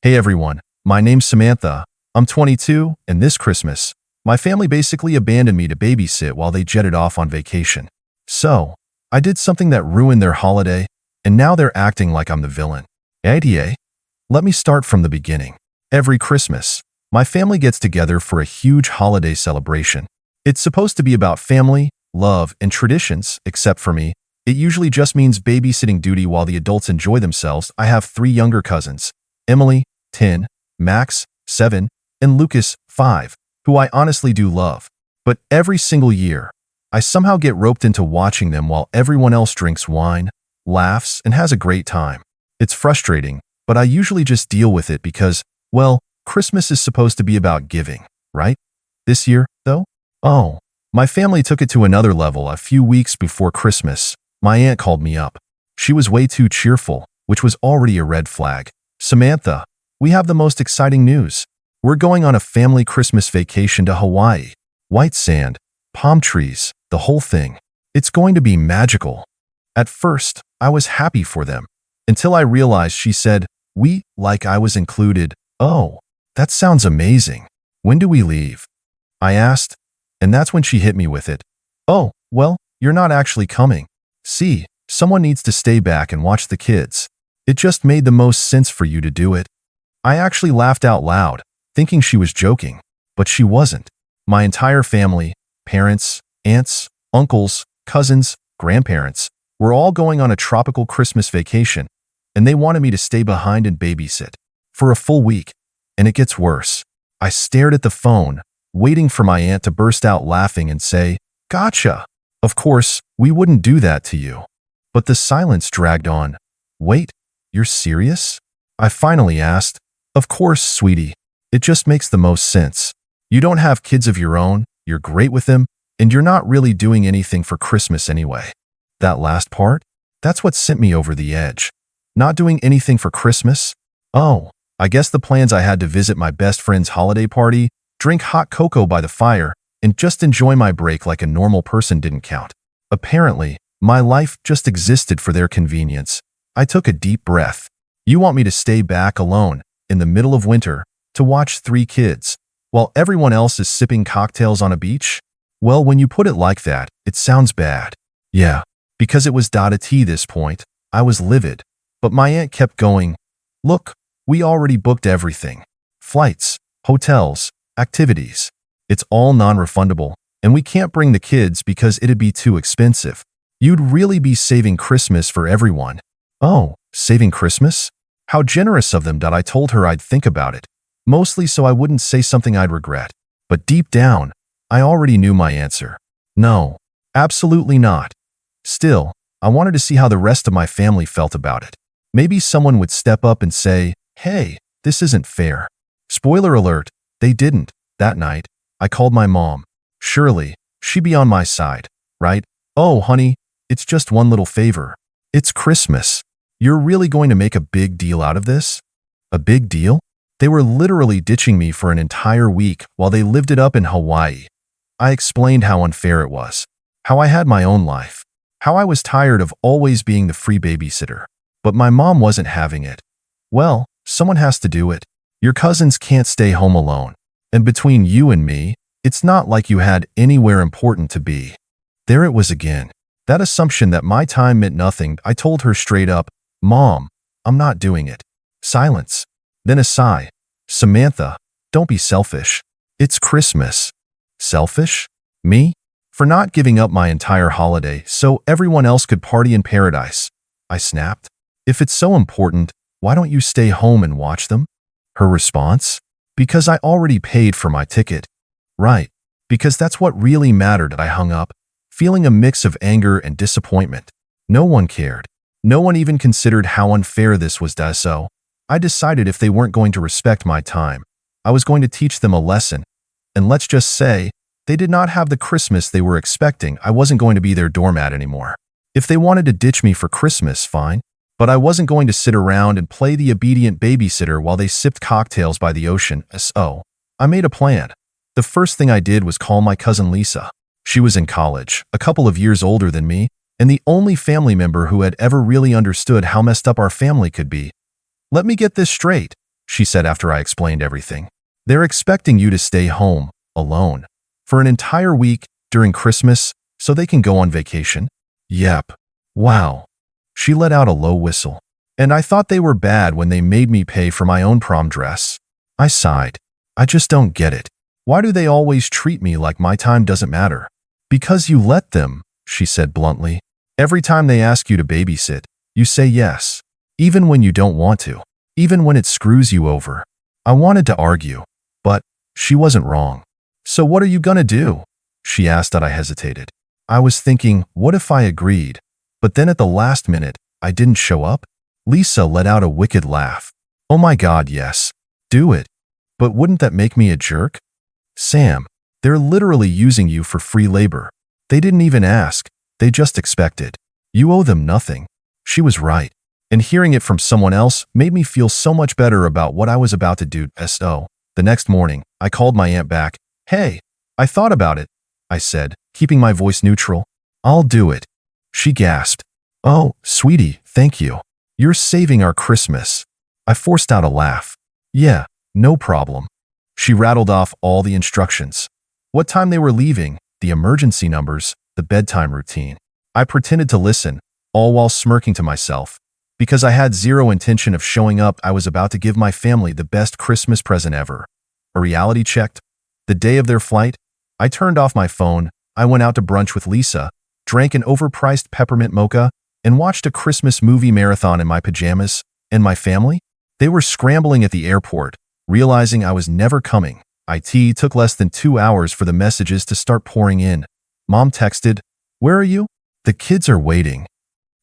Hey everyone, my name's Samantha. I'm 22, and this Christmas, my family basically abandoned me to babysit while they jetted off on vacation. So, I did something that ruined their holiday, and now they're acting like I'm the villain. ADA? Let me start from the beginning. Every Christmas, my family gets together for a huge holiday celebration. It's supposed to be about family, love, and traditions, except for me. It usually just means babysitting duty while the adults enjoy themselves. I have 3 younger cousins, Emily, 10, Max, 7, and Lucas, 5, who I honestly do love. But every single year, I somehow get roped into watching them while everyone else drinks wine, laughs, and has a great time. It's frustrating, but I usually just deal with it because, well, Christmas is supposed to be about giving, right? This year, though? Oh, my family took it to another level. A few weeks before Christmas, my aunt called me up. She was way too cheerful, which was already a red flag. Samantha, we have the most exciting news. We're going on a family Christmas vacation to Hawaii. White sand, palm trees, the whole thing. It's going to be magical. At first, I was happy for them, until I realized she said, "We," like I was included. Oh, that sounds amazing. When do we leave? I asked, and that's when she hit me with it. Oh, well, you're not actually coming. See, someone needs to stay back and watch the kids. It just made the most sense for you to do it. I actually laughed out loud, thinking she was joking, but she wasn't. My entire family, parents, aunts, uncles, cousins, grandparents, were all going on a tropical Christmas vacation, and they wanted me to stay behind and babysit for a full week. And it gets worse. I stared at the phone, waiting for my aunt to burst out laughing and say, "Gotcha. Of course, we wouldn't do that to you." But the silence dragged on. Wait, you're serious? I finally asked. Of course, sweetie. It just makes the most sense. You don't have kids of your own, you're great with them, and you're not really doing anything for Christmas anyway. That last part? That's what sent me over the edge. Not doing anything for Christmas? Oh, I guess the plans I had to visit my best friend's holiday party, drink hot cocoa by the fire, and just enjoy my break like a normal person didn't count. Apparently, my life just existed for their convenience. I took a deep breath. You want me to stay back alone, in the middle of winter, to watch 3 kids, while everyone else is sipping cocktails on a beach? Well, when you put it like that, it sounds bad. Yeah, because it was at this point, I was livid. But my aunt kept going. Look, we already booked everything. Flights, hotels, activities. It's all non-refundable, and we can't bring the kids because it'd be too expensive. You'd really be saving Christmas for everyone. Oh, saving Christmas? How generous of them. I told her I'd think about it, mostly so I wouldn't say something I'd regret. But deep down, I already knew my answer. No, absolutely not. Still, I wanted to see how the rest of my family felt about it. Maybe someone would step up and say, "Hey, this isn't fair." Spoiler alert, they didn't. That night, I called my mom. Surely, she'd be on my side, right? "Oh, honey, it's just one little favor. It's Christmas. You're really going to make a big deal out of this?" A big deal? They were literally ditching me for an entire week while they lived it up in Hawaii. I explained how unfair it was, how I had my own life, how I was tired of always being the free babysitter. But my mom wasn't having it. Well, someone has to do it. Your cousins can't stay home alone. And between you and me, it's not like you had anywhere important to be. There it was again. That assumption that my time meant nothing. I told her straight up, "Mom, I'm not doing it." Silence. Then a sigh. "Samantha, don't be selfish. It's Christmas." Selfish? Me? For not giving up my entire holiday so everyone else could party in paradise. I snapped. "If it's so important, why don't you stay home and watch them?" Her response? "Because I already paid for my ticket." Right, because that's what really mattered. I hung up, feeling a mix of anger and disappointment. No one cared. No one even considered how unfair this was. So I decided if they weren't going to respect my time, I was going to teach them a lesson. And let's just say, they did not have the Christmas they were expecting. I wasn't going to be their doormat anymore. If they wanted to ditch me for Christmas, fine. But I wasn't going to sit around and play the obedient babysitter while they sipped cocktails by the ocean. So I made a plan. The first thing I did was call my cousin Lisa. She was in college, a couple of years older than me, and the only family member who had ever really understood how messed up our family could be. Let me get this straight. she said after I explained everything. They're expecting you to stay home, alone, for an entire week during Christmas so they can go on vacation? Yep. Wow. She let out a low whistle. And I thought they were bad when they made me pay for my own prom dress. I sighed. I just don't get it. Why do they always treat me like my time doesn't matter? Because you let them, she said bluntly. Every time they ask you to babysit, you say yes, even when you don't want to, even when it screws you over. I wanted to argue, but she wasn't wrong. So what are you gonna do? She asked. I hesitated. I was thinking, what if I agreed? But then at the last minute, I didn't show up? Lisa let out a wicked laugh. Oh my God, yes. Do it. But wouldn't that make me a jerk? Sam, they're literally using you for free labor. They didn't even ask. They just expect it. You owe them nothing. She was right. And hearing it from someone else made me feel so much better about what I was about to do. So, the next morning, I called my aunt back. Hey, I thought about it, I said, keeping my voice neutral. I'll do it. She gasped. Oh, sweetie, thank you. You're saving our Christmas. I forced out a laugh. Yeah, no problem. She rattled off all the instructions. What time they were leaving, the emergency numbers, the bedtime routine. I pretended to listen, all while smirking to myself. Because I had zero intention of showing up, I was about to give my family the best Christmas present ever. A reality checked. The day of their flight, I turned off my phone, I went out to brunch with Lisa, drank an overpriced peppermint mocha, and watched a Christmas movie marathon in my pajamas. And my family? They were scrambling at the airport, realizing I was never coming. It took less than 2 hours for the messages to start pouring in. Mom texted, "Where are you?" "The kids are waiting."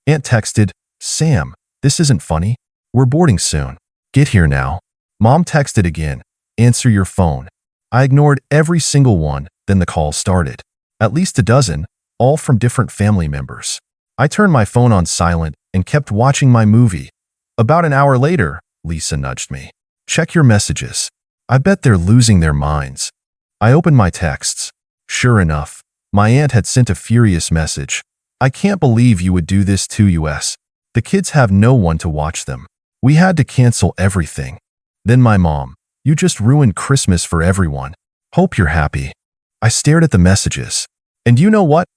Aunt texted, "Sam, this isn't funny. We're boarding soon. Get here now." Mom texted again, "Answer your phone." I ignored every single one, then the call started. At least a dozen, all from different family members. I turned my phone on silent and kept watching my movie. About an hour later, Lisa nudged me. "Check your messages. I bet they're losing their minds." I opened my texts. Sure enough, my aunt had sent a furious message. "I can't believe you would do this to us. The kids have no one to watch them. We had to cancel everything." Then my mom, "You just ruined Christmas for everyone. Hope you're happy." I stared at the messages. And you know what?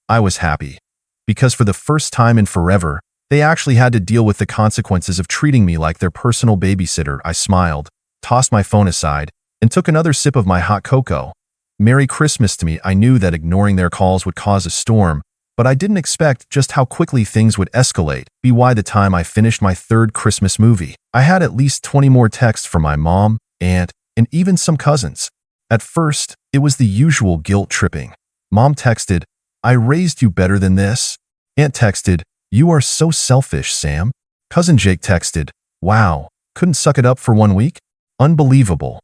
I was happy. Because for the first time in forever, they actually had to deal with the consequences of treating me like their personal babysitter. I smiled, tossed my phone aside, and took another sip of my hot cocoa. Merry Christmas to me. I knew that ignoring their calls would cause a storm, but I didn't expect just how quickly things would escalate. By the time I finished my third Christmas movie, I had at least 20 more texts from my mom, aunt, and even some cousins. At first, it was the usual guilt tripping. Mom texted, "I raised you better than this." Aunt texted, "You are so selfish, Sam." Cousin Jake texted, "Wow, couldn't suck it up for 1 week? Unbelievable."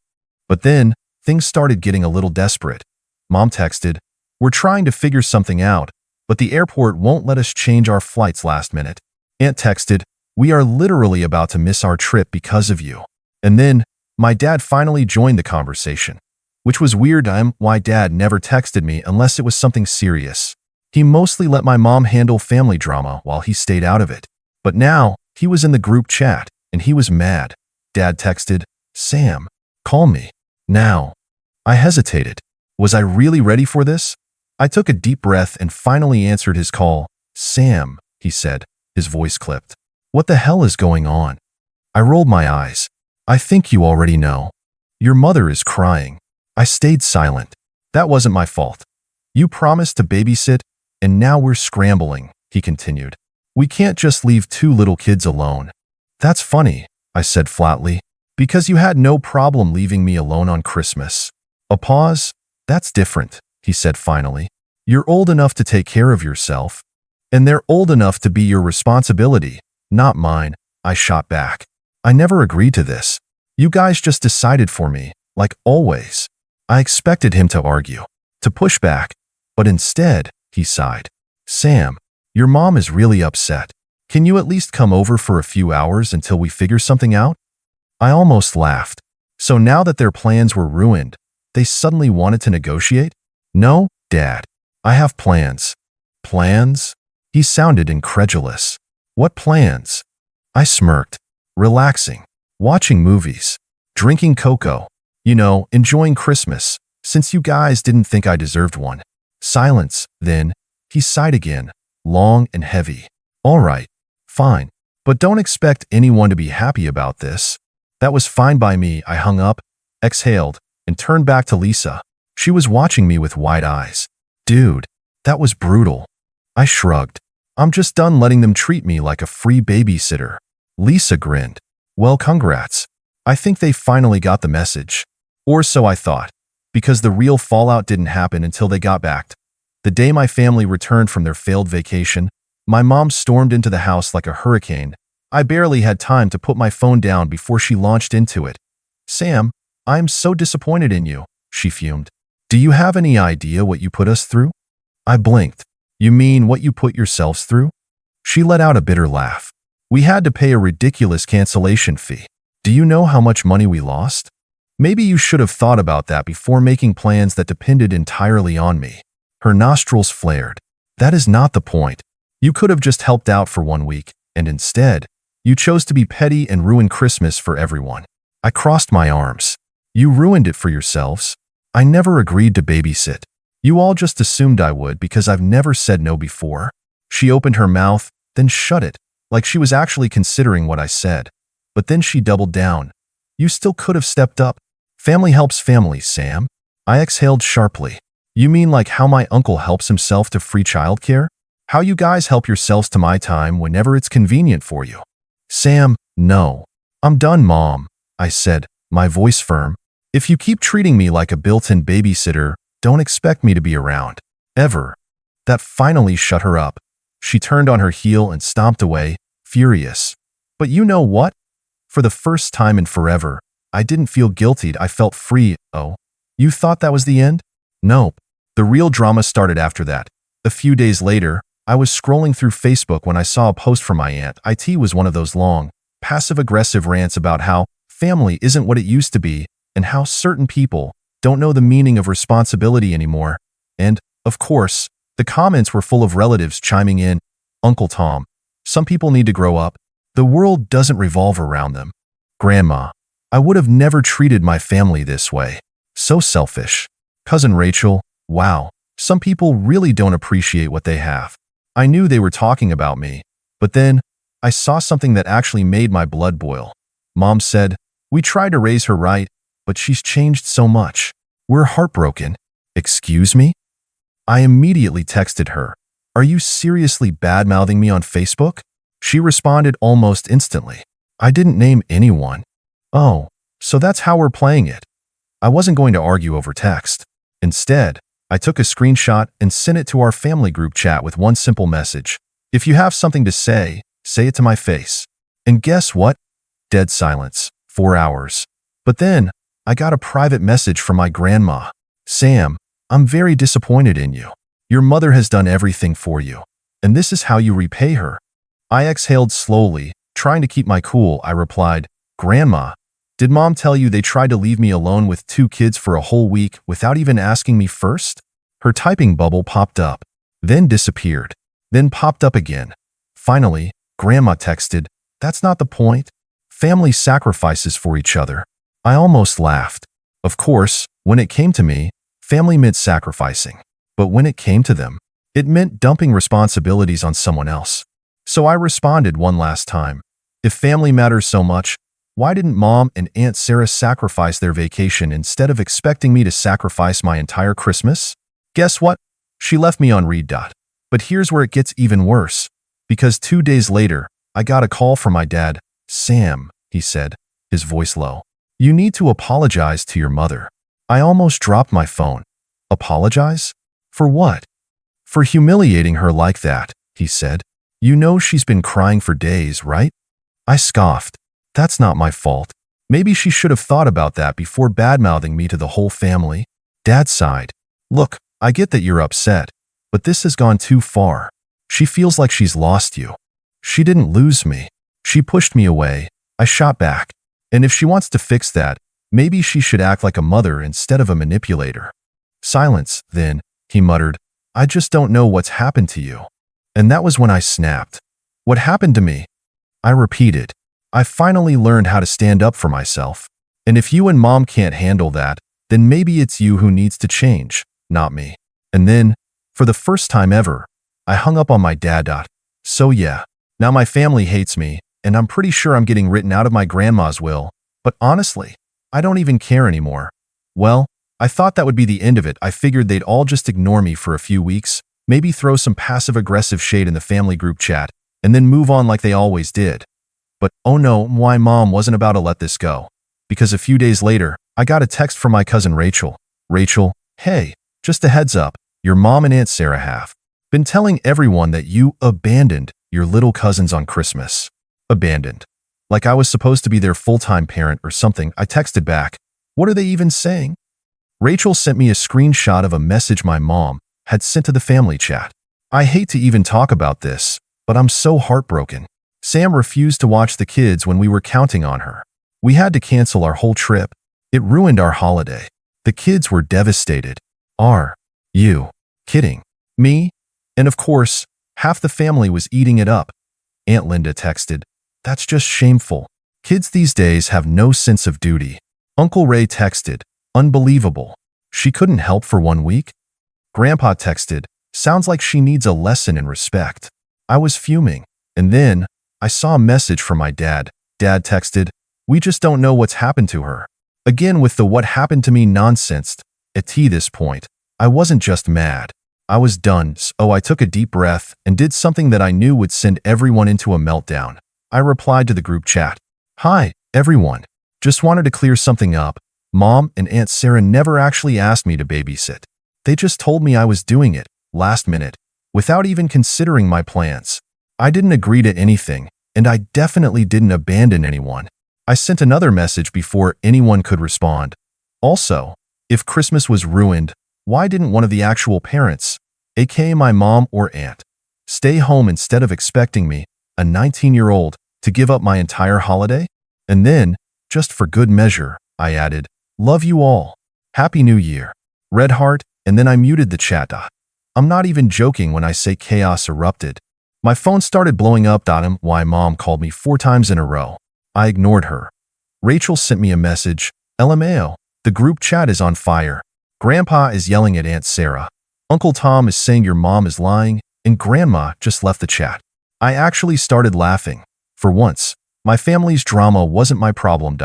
But then, things started getting a little desperate. Mom texted, "We're trying to figure something out, but the airport won't let us change our flights last minute." Aunt texted, "We are literally about to miss our trip because of you." And then, my dad finally joined the conversation. Which was weird. Why Dad never texted me unless it was something serious. He mostly let my mom handle family drama while he stayed out of it. But now, he was in the group chat, and he was mad. Dad texted, "Sam, call me. Now." I hesitated. Was I really ready for this? I took a deep breath and finally answered his call. "Sam," he said, his voice clipped. "What the hell is going on?" I rolled my eyes. "I think you already know. Your mother is crying." I stayed silent. "That wasn't my fault. You promised to babysit, and now we're scrambling," he continued. "We can't just leave 2 little kids alone." "That's funny," I said flatly, "because you had no problem leaving me alone on Christmas." A pause. "That's different," he said finally. "You're old enough to take care of yourself, and they're old enough to be your responsibility, not mine." I shot back. "I never agreed to this. You guys just decided for me, like always." I expected him to argue, to push back, but instead, he sighed. "Sam, your mom is really upset. Can you at least come over for a few hours until we figure something out?" I almost laughed. So now that their plans were ruined, they suddenly wanted to negotiate? "No, Dad. I have plans." "Plans?" He sounded incredulous. "What plans?" I smirked. "Relaxing. watching movies, drinking cocoa, enjoying Christmas, since you guys didn't think I deserved one. Silence, then. He sighed again, long and heavy. All right, fine. But don't expect anyone to be happy about this. That was fine by me. I hung up, exhaled, and turned back to Lisa. She was watching me with wide eyes. Dude, that was brutal. I shrugged. I'm just done letting them treat me like a free babysitter. Lisa grinned. Well, congrats. I think they finally got the message. Or so I thought, because the real fallout didn't happen until they got back. The day my family returned from their failed vacation, my mom stormed into the house like a hurricane. I barely had time to put my phone down before she launched into it. Sam, I'm so disappointed in you, she fumed. Do you have any idea what you put us through? I blinked. You mean what you put yourselves through? She let out a bitter laugh. We had to pay a ridiculous cancellation fee. Do you know how much money we lost? Maybe you should have thought about that before making plans that depended entirely on me. Her nostrils flared. That is not the point. You could have just helped out for 1 week, and instead, you chose to be petty and ruin Christmas for everyone. I crossed my arms. You ruined it for yourselves. I never agreed to babysit. You all just assumed I would because I've never said no before. She opened her mouth, then shut it, like she was actually considering what I said. But then she doubled down. You still could have stepped up. Family helps family, Sam. I exhaled sharply. You mean like how my uncle helps himself to free childcare? How you guys help yourselves to my time whenever it's convenient for you? Sam, no. I'm done, Mom, I said, my voice firm. If you keep treating me like a built-in babysitter, don't expect me to be around. Ever. That finally shut her up. She turned on her heel and stomped away, furious. But you know what? For the first time in forever, I didn't feel guilty. I felt free. Oh, you thought that was the end? Nope. The real drama started after that. A few days later, I was scrolling through Facebook when I saw a post from my aunt. It was one of those long, passive-aggressive rants about how family isn't what it used to be and how certain people don't know the meaning of responsibility anymore. And, of course, the comments were full of relatives chiming in, Uncle Tom, some people need to grow up. The world doesn't revolve around them. Grandma, I would have never treated my family this way. So selfish. Cousin Rachel, wow, some people really don't appreciate what they have. I knew they were talking about me, but then I saw something that actually made my blood boil. Mom said, we tried to raise her right, but she's changed so much. We're heartbroken. Excuse me? I immediately texted her. Are you seriously bad-mouthing me on Facebook? She responded almost instantly. I didn't name anyone. Oh, so that's how we're playing it. I wasn't going to argue over text. Instead, I took a screenshot and sent it to our family group chat with one simple message. If you have something to say it to my face. And guess what? Dead silence. 4 hours. But then, I got a private message from my grandma. Sam, I'm very disappointed in you. Your mother has done everything for you. And this is how you repay her. I exhaled slowly, trying to keep my cool. I replied, Grandma, did Mom tell you they tried to leave me alone with 2 kids for a whole week without even asking me first? Her typing bubble popped up, then disappeared, then popped up again. Finally, Grandma texted, that's not the point. Family sacrifices for each other. I almost laughed. Of course, when it came to me, family meant sacrificing. But when it came to them, it meant dumping responsibilities on someone else. So I responded one last time. If family matters so much, why didn't Mom and Aunt Sarah sacrifice their vacation instead of expecting me to sacrifice my entire Christmas? Guess what? She left me on read. But here's where it gets even worse. Because 2 days later, I got a call from my dad. Sam, he said, his voice low. You need to apologize to your mother. I almost dropped my phone. Apologize? For what? For humiliating her like that, he said. You know she's been crying for days, right? I scoffed. That's not my fault. Maybe she should have thought about that before bad-mouthing me to the whole family. Dad sighed. Look, I get that you're upset, but this has gone too far. She feels like she's lost you. She didn't lose me. She pushed me away. I shot back. And if she wants to fix that, maybe she should act like a mother instead of a manipulator. Silence, then, he muttered. I just don't know what's happened to you. And that was when I snapped. What happened to me? I repeated. I finally learned how to stand up for myself. And if you and mom can't handle that, then maybe it's you who needs to change, not me. And then, for the first time ever, I hung up on my dad. So yeah, now my family hates me, and I'm pretty sure I'm getting written out of my grandma's will. But honestly, I don't even care anymore. Well, I thought that would be the end of it. I figured they'd all just ignore me for a few weeks, maybe throw some passive-aggressive shade in the family group chat, and then move on like they always did. But oh no, my mom wasn't about to let this go. Because a few days later, I got a text from my cousin Rachel. Rachel, hey, just a heads up, your mom and Aunt Sarah have been telling everyone that you abandoned your little cousins on Christmas. Abandoned. Like I was supposed to be their full-time parent or something. I texted back, what are they even saying? Rachel sent me a screenshot of a message my mom had sent to the family chat. I hate to even talk about this, but I'm so heartbroken. Sam refused to watch the kids when we were counting on her. We had to cancel our whole trip. It ruined our holiday. The kids were devastated. Are you kidding me? And of course, half the family was eating it up. Aunt Linda texted, that's just shameful. Kids these days have no sense of duty. Uncle Ray texted, unbelievable. She couldn't help for 1 week? Grandpa texted, sounds like she needs a lesson in respect. I was fuming. And then, I saw a message from my dad. Dad texted, we just don't know what's happened to her. Again with the what happened to me nonsense. At this point, I wasn't just mad. I was done, so I took a deep breath and did something that I knew would send everyone into a meltdown. I replied to the group chat. Hi, everyone. Just wanted to clear something up. Mom and Aunt Sarah never actually asked me to babysit. They just told me I was doing it, last minute, without even considering my plans. I didn't agree to anything, and I definitely didn't abandon anyone. I sent another message before anyone could respond. Also, if Christmas was ruined, why didn't one of the actual parents, aka my mom or aunt, stay home instead of expecting me, a 19-year-old, to give up my entire holiday? And then, just for good measure, I added, love you all. Happy New Year. Red heart, and then I muted the chat. I'm not even joking when I say chaos erupted. My phone started blowing up. Why mom called me 4 times in a row. I ignored her. Rachel sent me a message. LMAO. The group chat is on fire. Grandpa is yelling at Aunt Sarah. Uncle Tom is saying your mom is lying, and Grandma just left the chat. I actually started laughing. For once, my family's drama wasn't my problem.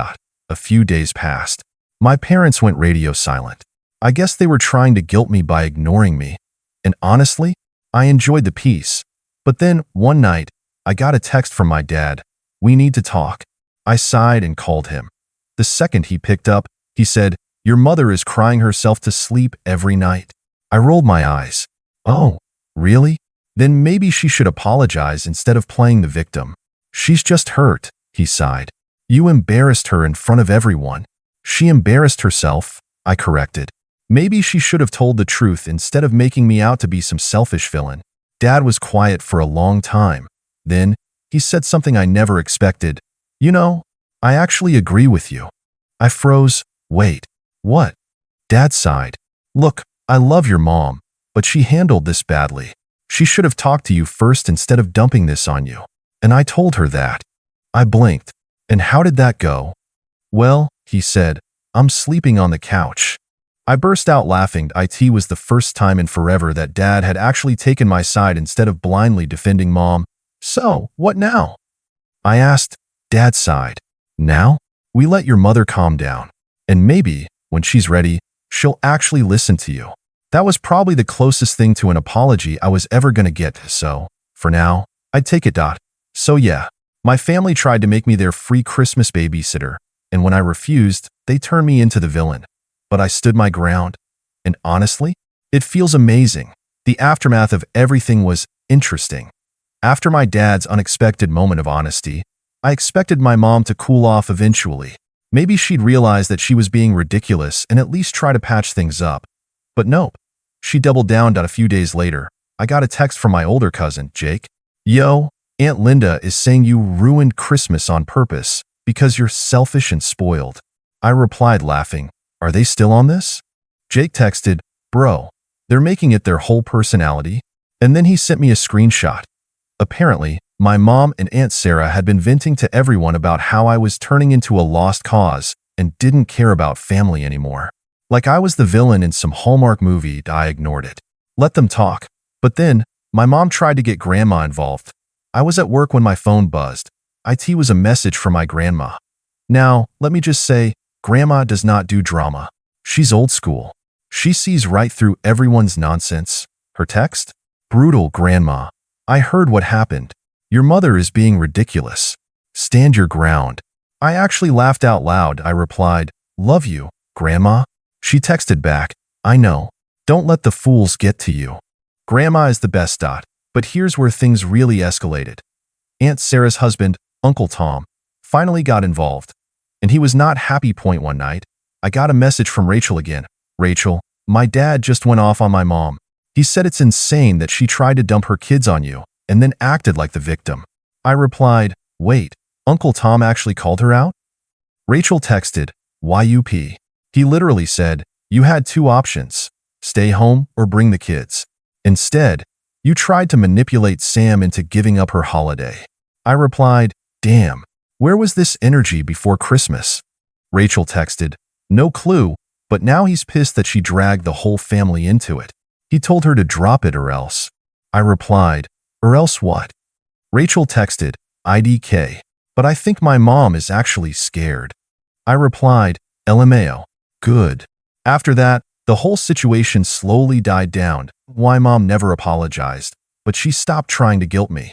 A few days passed. My parents went radio silent. I guess they were trying to guilt me by ignoring me. And honestly, I enjoyed the peace. But then, one night, I got a text from my dad. We need to talk. I sighed and called him. The second he picked up, he said, your mother is crying herself to sleep every night. I rolled my eyes. Oh, really? Then maybe she should apologize instead of playing the victim. She's just hurt, he sighed. You embarrassed her in front of everyone. She embarrassed herself, I corrected. Maybe she should have told the truth instead of making me out to be some selfish villain. Dad was quiet for a long time. Then, he said something I never expected. You know, I actually agree with you. I froze. Wait, what? Dad sighed. Look, I love your mom, but she handled this badly. She should have talked to you first instead of dumping this on you. And I told her that. I blinked. And how did that go? Well, he said, I'm sleeping on the couch. I burst out laughing. It was the first time in forever that Dad had actually taken my side instead of blindly defending Mom. So, what now? I asked. Dad sighed. Now? We let your mother calm down. And maybe, when she's ready, she'll actually listen to you. That was probably the closest thing to an apology I was ever gonna get, so, for now, I'd take it. So yeah, my family tried to make me their free Christmas babysitter, and when I refused, they turned me into the villain. But I stood my ground. And honestly, it feels amazing. The aftermath of everything was interesting. After my dad's unexpected moment of honesty, I expected my mom to cool off eventually. Maybe she'd realize that she was being ridiculous and at least try to patch things up. But nope. She doubled down. A few days later, I got a text from my older cousin, Jake. Yo, Aunt Linda is saying you ruined Christmas on purpose because you're selfish and spoiled. I replied laughing. Are they still on this? Jake texted, bro, they're making it their whole personality. And then he sent me a screenshot. Apparently, My mom and Aunt Sarah had been venting to everyone about how I was turning into a lost cause and didn't care about family anymore. Like I was the villain in some Hallmark movie, I ignored it. Let them talk. But then, my mom tried to get Grandma involved. I was at work when my phone buzzed. It was a message from my grandma. Now, let me just say, Grandma does not do drama. She's old school. She sees right through everyone's nonsense. Her text? Brutal, Grandma. I heard what happened. Your mother is being ridiculous. Stand your ground. I actually laughed out loud. I replied, love you, Grandma. She texted back, I know. Don't let the fools get to you. Grandma is the best. But here's where things really escalated. Aunt Sarah's husband, Uncle Tom, finally got involved. And he was not happy. One night, I got a message from Rachel again. Rachel, my dad just went off on my mom. He said it's insane that she tried to dump her kids on you and then acted like the victim. I replied, wait, Uncle Tom actually called her out? Rachel texted, YUP. He literally said, you had two options, stay home or bring the kids. Instead, you tried to manipulate Sam into giving up her holiday. I replied, damn, where was this energy before Christmas? Rachel texted, no clue, but now he's pissed that she dragged the whole family into it. He told her to drop it or else. I replied, or else what? Rachel texted, IDK, but I think my mom is actually scared. I replied, LMAO, good. After that, the whole situation slowly died down. My mom never apologized, but she stopped trying to guilt me.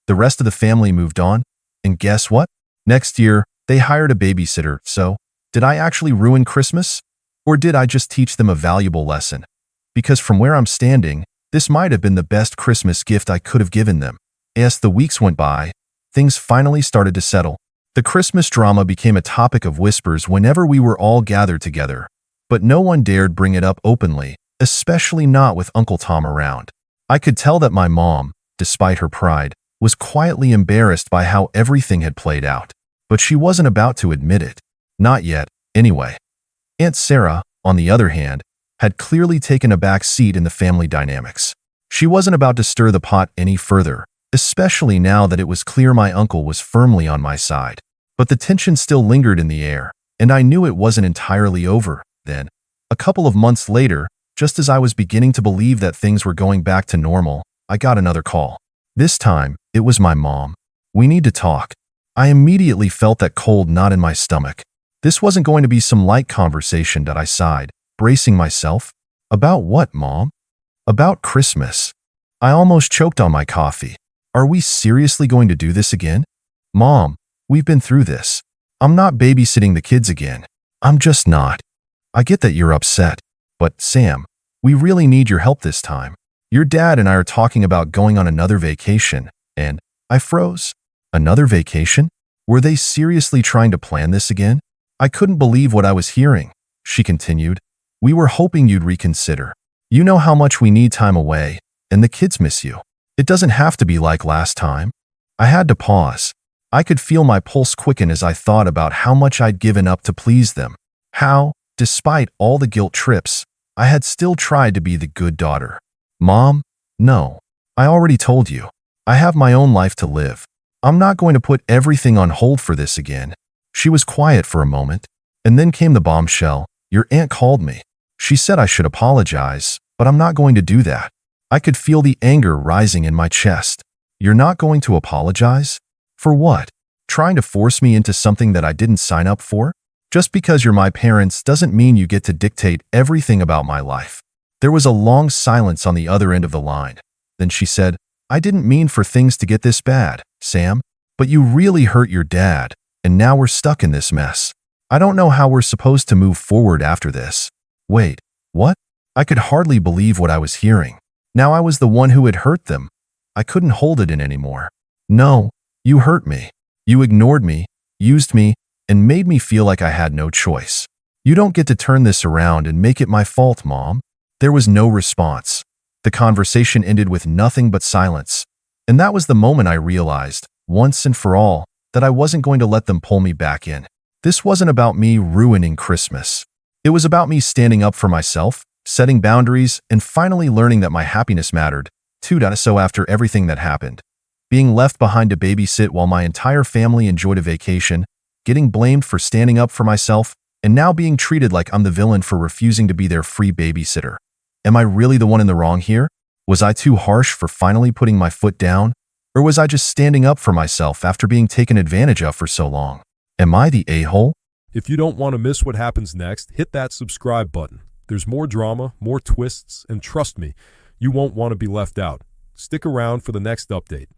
The rest of the family moved on, and guess what? Next year, they hired a babysitter, so did I actually ruin Christmas? Or did I just teach them a valuable lesson? Because from where I'm standing, this might have been the best Christmas gift I could have given them. As the weeks went by, things finally started to settle. The Christmas drama became a topic of whispers whenever we were all gathered together, but no one dared bring it up openly, especially not with Uncle Tom around. I could tell that my mom, despite her pride, was quietly embarrassed by how everything had played out, but she wasn't about to admit it. Not yet, anyway. Aunt Sarah, on the other hand, had clearly taken a back seat in the family dynamics. She wasn't about to stir the pot any further, especially now that it was clear my uncle was firmly on my side. But the tension still lingered in the air, and I knew it wasn't entirely over. Then, a couple of months later, just as I was beginning to believe that things were going back to normal, I got another call. This time, it was my mom. We need to talk. I immediately felt that cold knot in my stomach. This wasn't going to be some light conversation. I sighed, bracing myself. About what, Mom? About Christmas. I almost choked on my coffee. Are we seriously going to do this again? Mom, we've been through this. I'm not babysitting the kids again. I'm just not. I get that you're upset. But, Sam, we really need your help this time. Your dad and I are talking about going on another vacation, and I froze. Another vacation? Were they seriously trying to plan this again? I couldn't believe what I was hearing. She continued, we were hoping you'd reconsider. You know how much we need time away, and the kids miss you. It doesn't have to be like last time. I had to pause. I could feel my pulse quicken as I thought about how much I'd given up to please them. How, despite all the guilt trips, I had still tried to be the good daughter. Mom, no. I already told you. I have my own life to live. I'm not going to put everything on hold for this again. She was quiet for a moment, and then came the bombshell. Your aunt called me. She said I should apologize, but I'm not going to do that. I could feel the anger rising in my chest. You're not going to apologize? For what? Trying to force me into something that I didn't sign up for? Just because you're my parents doesn't mean you get to dictate everything about my life. There was a long silence on the other end of the line. Then she said, I didn't mean for things to get this bad, Sam, but you really hurt your dad, and now we're stuck in this mess. I don't know how we're supposed to move forward after this. Wait, what? I could hardly believe what I was hearing. Now I was the one who had hurt them. I couldn't hold it in anymore. No, you hurt me. You ignored me, used me, and made me feel like I had no choice. You don't get to turn this around and make it my fault, Mom. There was no response. The conversation ended with nothing but silence. And that was the moment I realized, once and for all, that I wasn't going to let them pull me back in. This wasn't about me ruining Christmas. It was about me standing up for myself, setting boundaries, and finally learning that my happiness mattered, too. So after everything that happened, Being left behind to babysit while my entire family enjoyed a vacation, getting blamed for standing up for myself, and now being treated like I'm the villain for refusing to be their free babysitter. Am I really the one in the wrong here? Was I too harsh for finally putting my foot down? Or was I just standing up for myself after being taken advantage of for so long? Am I the a-hole? If you don't want to miss what happens next, hit that subscribe button. There's more drama, more twists, and trust me, you won't want to be left out. Stick around for the next update.